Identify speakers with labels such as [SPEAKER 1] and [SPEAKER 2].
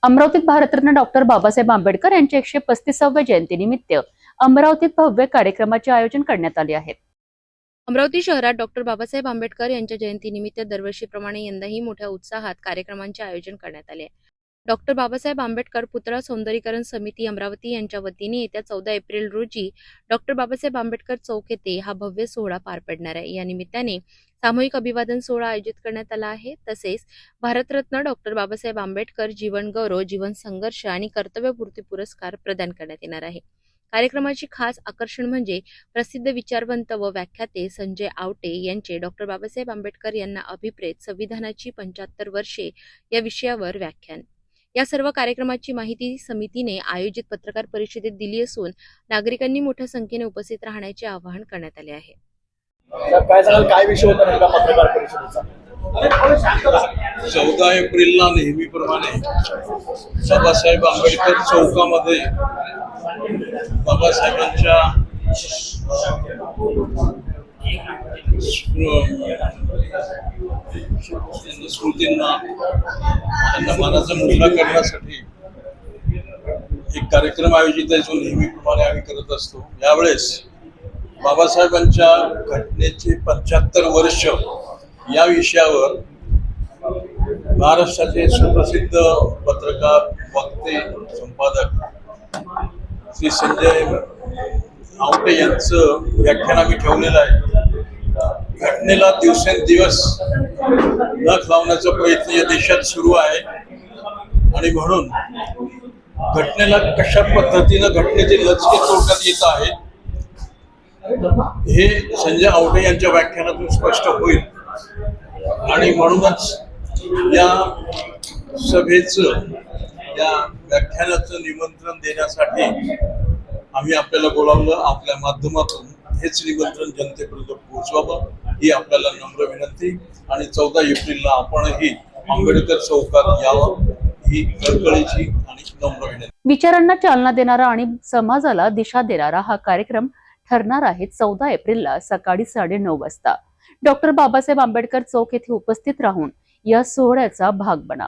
[SPEAKER 1] अमरावतीत भारतरत्न डॉक्टर बाबासाहेब आंबेडकर यांच्या 135व्या जयंतीनिमित्त अमरावतीत भव्य कार्यक्रमाचे आयोजन करण्यात आले आहे।
[SPEAKER 2] अमरावती शहरात डॉक्टर बाबासाहेब आंबेडकर यांच्या जयंतीनिमित्त दरवर्षीप्रमाणे यंदाही मोठ्या उत्साहात कार्यक्रमांचे आयोजन करण्यात आले। डॉक्टर बाबासाहेब आंबेडकर पुतळा सौंदर्यीकरण समिती अमरावती यांच्या वतीने येत्या 14 एप्रिल रोजी डॉक्टर बाबासाहेब आंबेडकर चौक येथे हा भव्य सोहळा पार पडणार आहे। या निमित्ताने सामूहिक अभिवादन सोहळा आयोजित करण्यात आला आहे। तसेच भारतरत्न डॉक्टर बाबासाहेब आंबेडकर जीवन गौरव, जीवन संघर्ष आणि कर्तव्यपूर्ती पुरस्कार प्रदान करण्यात येणार आहे। कार्यक्रमाची खास आकर्षण म्हणजे प्रसिद्ध विचारवंत व व्याख्याते संजय आवटे यांचे डॉक्टर बाबासाहेब आंबेडकर यांना अभिप्रेत संविधानाची 75 वर्षे या विषयावर व्याख्यान। या सर्व कार्यक्रमाची माहिती समितीने आयोजित पत्रकार परिषदेत दिली असून नागरिकांनी मोठ्या संख्येने उपस्थित राहण्याचे आवाहन करण्यात आले आहे।
[SPEAKER 3] काय विषय होता नेमका पत्रकार परिषदेचा?
[SPEAKER 4] 14 एप्रिलला नेहमीप्रमाणे बाबासाहेब आंबेडकर चौकामध्ये बाबासाहेबांच्या स्मृतींना त्यांना मानाचा मुजरा करण्यासाठी एक कार्यक्रम आयोजित आहे, जो नेहमीप्रमाणे आम्ही करत असतो। यावेळेस बाबासाहेबांच्या घटनेचे 75 वर्ष या विषयावर महाराष्ट्राचे सुप्रसिद्ध पत्रकार, वक्ते, संपादक श्री संजय आवटे यांचं व्याख्यान आम्ही ठेवलेलं आहे। घटनेला दिवसेंदिवस नख लावण्याचा प्रयत्न या देशात सुरू आहे आणि म्हणून घटनेला कशा पद्धतीनं घटनेचे लचके तोडण्यात येत आहे हे संजय आवटे यांच्या व्याख्यानातून स्पष्ट होईल आणि म्हणूनच या सभेचं, या व्याख्यानाचं निमंत्रण देण्यासाठी आम्ही आपल्याला बोलावलं। आपल्या माध्यमातून हेच निमंत्रण जनतेपर्यंत पोहोचवावं ही आपल्याला नम्र विनंती आणि 14 एप्रिलला आपणही आंबेडकर चौकात यावं ही कळकळीची आणि नम्र विनंती।
[SPEAKER 1] विचारांना चालना देणारा आणि समाजाला दिशा देणारा हा कार्यक्रम ठरणार आहे 14 एप्रिलला सकाळी 9:30 वाजता। डॉक्टर बाबासाहेब आंबेडकर चौक येथे उपस्थित राहून या सोहळ्याचा भाग बना।